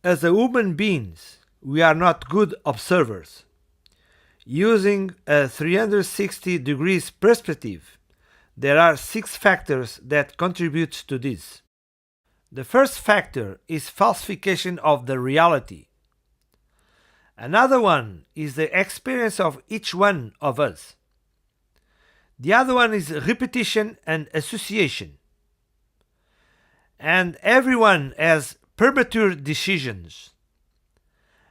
As a human beings, we are not good observers. Using a 360 degrees perspective, there are 6 factors that contribute to this. The first factor is falsification of the reality. Another one is the experience of each one of us. The other one is repetition and association. And everyone has premature decisions.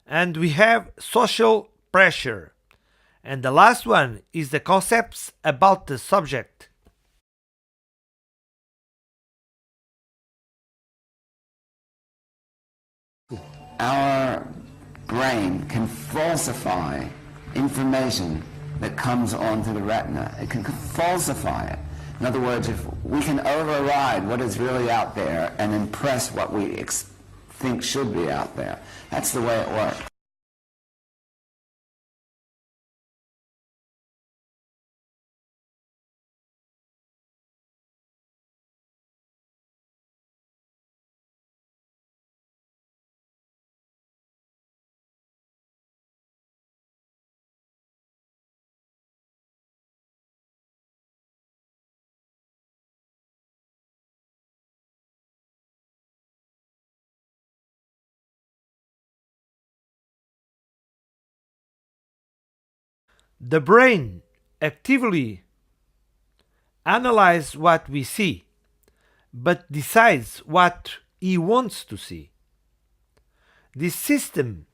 And we have social pressure. And the last one is the concepts about the subject. Our brain can falsify information that comes onto the retina. It can falsify it. In other words, if we can override what is really out there and impress what we think should be out there. That's the way it works. The brain actively analyzes what we see, but decides what he wants to see. This system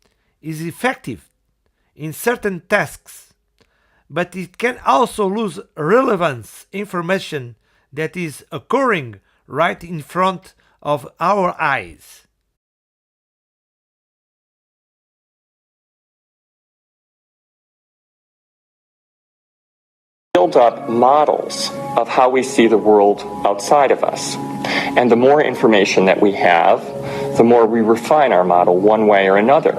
is effective in certain tasks, but it can also lose relevance information that is occurring right in front of our eyes. Build up models of how we see the world outside of us. And the more information that we have, the more we refine our model one way or another.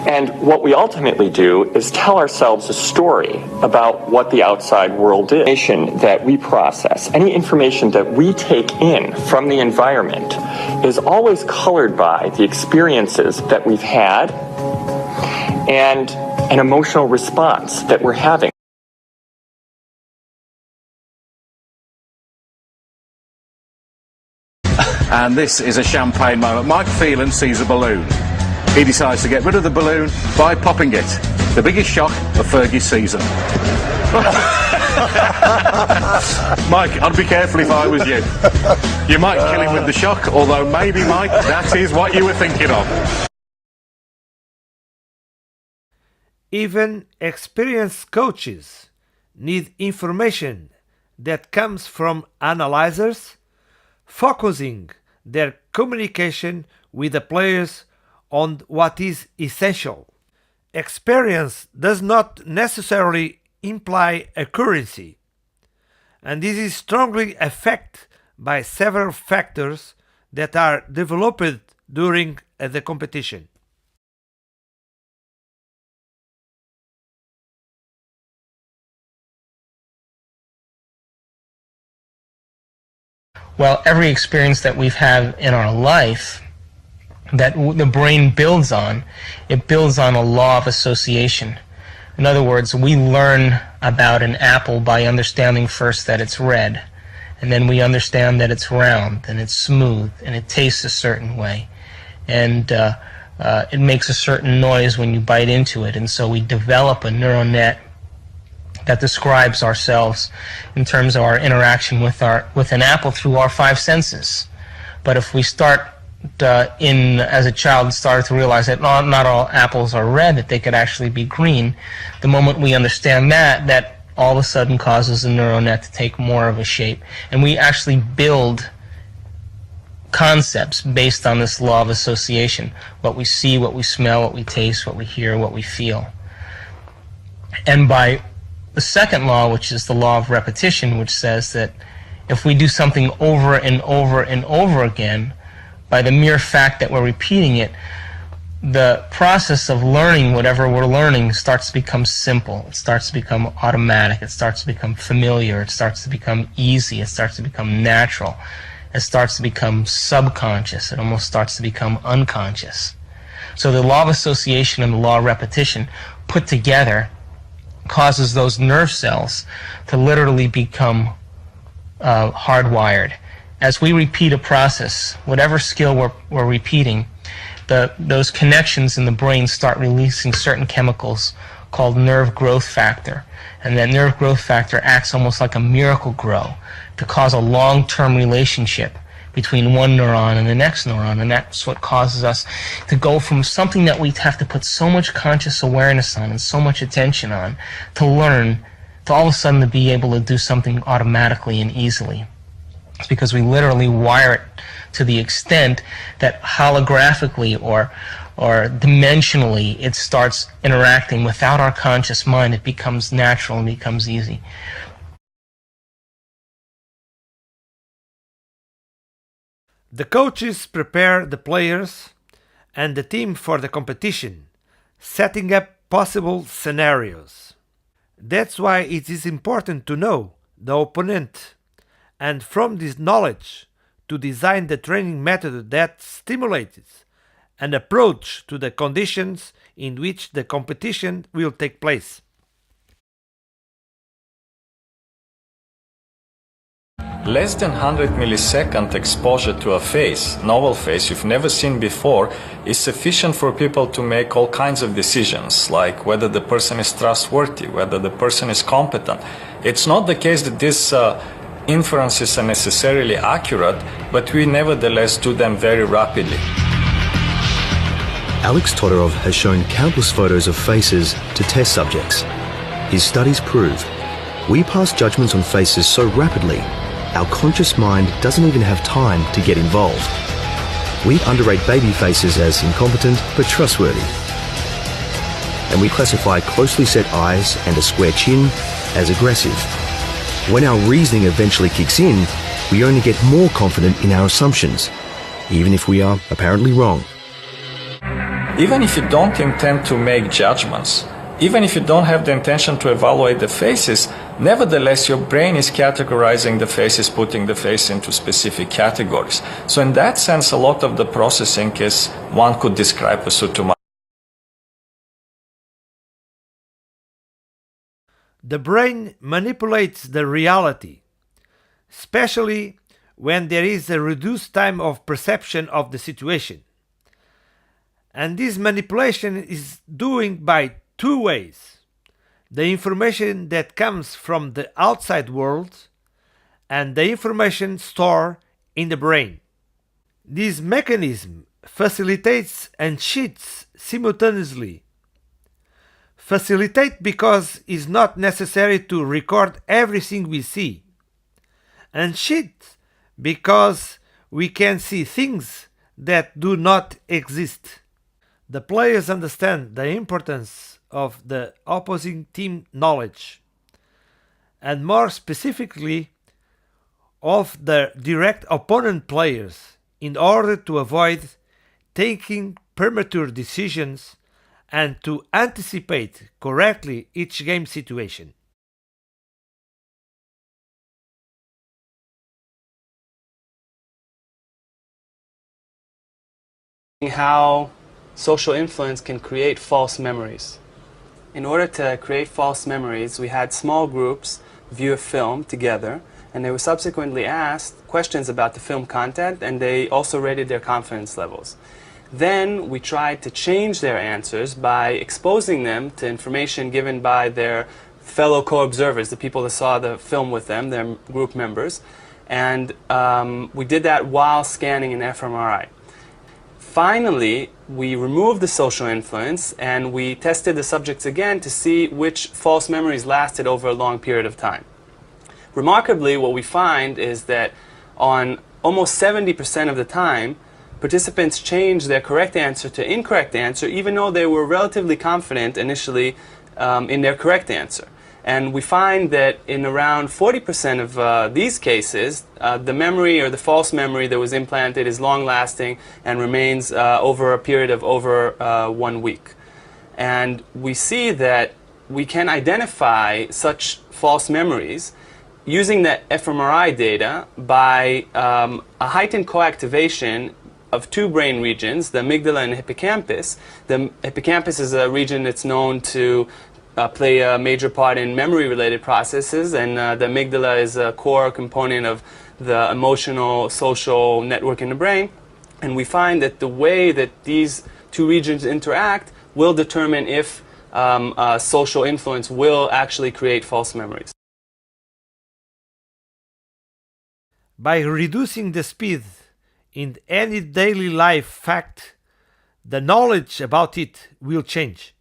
And what we ultimately do is tell ourselves a story about what the outside world is. Information that we process, any information that we take in from the environment is always colored by the experiences that we've had and an emotional response that we're having. And this is a champagne moment. Mike Phelan sees a balloon. He decides to get rid of the balloon by popping it. The biggest shock of Fergie's season. Mike, I'd be careful if I was you. You might kill him with the shock, although maybe, Mike, that is what you were thinking of. Even experienced coaches need information that comes from analyzers, focusing their communication with the players on what is essential. Experience does not necessarily imply accuracy, and this is strongly affected by several factors that are developed during the competition. Well, every experience that we've had in our life that the brain builds on, it builds on a law of association. In other words, we learn about an apple by understanding first that it's red, and then we understand that it's round and it's smooth and it tastes a certain way, and it makes a certain noise when you bite into it, and so we develop a neural net that describes ourselves in terms of our interaction with an apple through our 5 senses. But if we start as a child, started to realize that not all apples are red, that they could actually be green, the moment we understand that all of a sudden causes the neural net to take more of a shape. And we actually build concepts based on this law of association. What we see, what we smell, what we taste, what we hear, what we feel. And by the second law, which is the law of repetition, which says that if we do something over and over and over again, by the mere fact that we're repeating it, the process of learning whatever we're learning starts to become simple. It starts to become automatic. It starts to become familiar. It starts to become easy. It starts to become natural. It starts to become subconscious. It almost starts to become unconscious. So the law of association and the law of repetition put together causes those nerve cells to literally become hardwired. As we repeat a process, whatever skill we're repeating, those connections in the brain start releasing certain chemicals called nerve growth factor. And that nerve growth factor acts almost like a miracle grow to cause a long-term relationship between one neuron and the next neuron. And that's what causes us to go from something that we have to put so much conscious awareness on and so much attention on to learn, to all of a sudden to be able to do something automatically and easily. It's because we literally wire it to the extent that holographically or dimensionally it starts interacting without our conscious mind. It becomes natural and becomes easy. The coaches prepare the players and the team for the competition, setting up possible scenarios. That's why it is important to know the opponent, and from this knowledge to design the training method that stimulates an approach to the conditions in which the competition will take place. Less than 100 millisecond exposure to a face, novel face you've never seen before, is sufficient for people to make all kinds of decisions, like whether the person is trustworthy, whether the person is competent. It's not the case that these inferences are necessarily accurate, but we nevertheless do them very rapidly. Alex Todorov has shown countless photos of faces to test subjects. His studies prove we pass judgments on faces so rapidly, our conscious mind doesn't even have time to get involved. We underrate baby faces as incompetent but trustworthy. And we classify closely set eyes and a square chin as aggressive. When our reasoning eventually kicks in, we only get more confident in our assumptions, even if we are apparently wrong. Even if you don't intend to make judgments, even if you don't have the intention to evaluate the faces, nevertheless your brain is categorizing the faces, putting the face into specific categories. So in that sense, a lot of the processing is, one could describe as automatic. The brain manipulates the reality, especially when there is a reduced time of perception of the situation. And this manipulation is doing by two ways: the information that comes from the outside world and the information stored in the brain. This mechanism facilitates and cheats simultaneously. Facilitate because it's not necessary to record everything we see, and cheat because we can see things that do not exist. The players understand the importance of the opposing team knowledge, and more specifically of the direct opponent players, in order to avoid taking premature decisions and to anticipate correctly each game situation. How social influence can create false memories. In order to create false memories, we had small groups view a film together, and they were subsequently asked questions about the film content, and they also rated their confidence levels. Then we tried to change their answers by exposing them to information given by their fellow co-observers, the people that saw the film with them, their group members, and we did that while scanning an fMRI. Finally, we removed the social influence and we tested the subjects again to see which false memories lasted over a long period of time. Remarkably, what we find is that on almost 70% of the time, participants changed their correct answer to incorrect answer, even though they were relatively confident initially in their correct answer. And we find that in around 40% of these cases, the memory or the false memory that was implanted is long-lasting and remains over a period of over 1 week. And we see that we can identify such false memories using the fMRI data by a heightened coactivation of two brain regions, the amygdala and hippocampus. The hippocampus is a region that's known to play a major part in memory-related processes, and the amygdala is a core component of the emotional, social network in the brain. And we find that the way that these two regions interact will determine if social influence will actually create false memories. By reducing the speed in any daily life fact, the knowledge about it will change.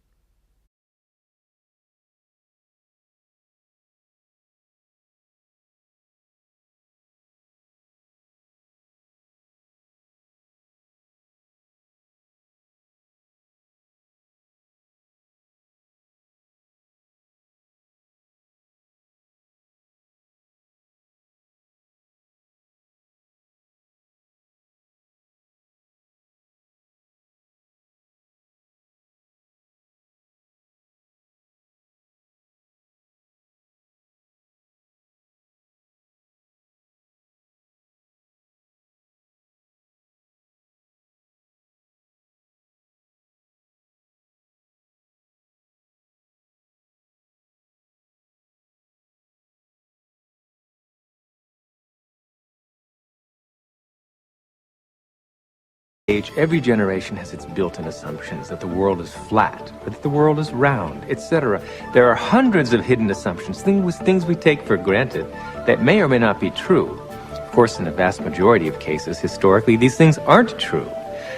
Every generation has its built-in assumptions that the world is flat, or that the world is round, etc. There are hundreds of hidden assumptions, things we take for granted that may or may not be true. Of course, in the vast majority of cases, historically, these things aren't true.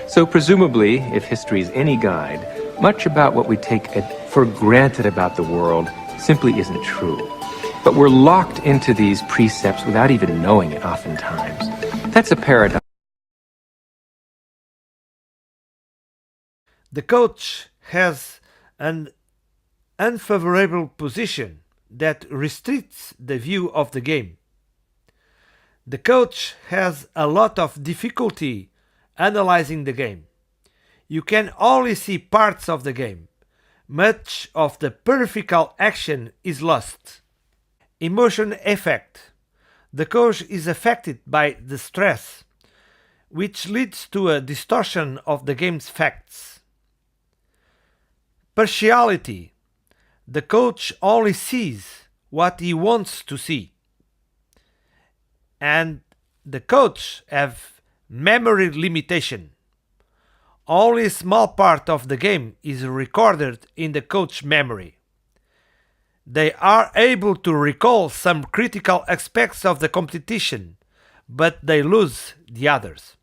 So presumably, if history is any guide, much about what we take for granted about the world simply isn't true. But we're locked into these precepts without even knowing it oftentimes. That's a paradox. The coach has an unfavorable position that restricts the view of the game. The coach has a lot of difficulty analyzing the game. You can only see parts of the game. Much of the peripheral action is lost. Emotion effect. The coach is affected by the stress, which leads to a distortion of the game's facts. Partiality. The coach only sees what he wants to see. And the coach have memory limitation. Only a small part of the game is recorded in the coach memory. They are able to recall some critical aspects of the competition, but they lose the others.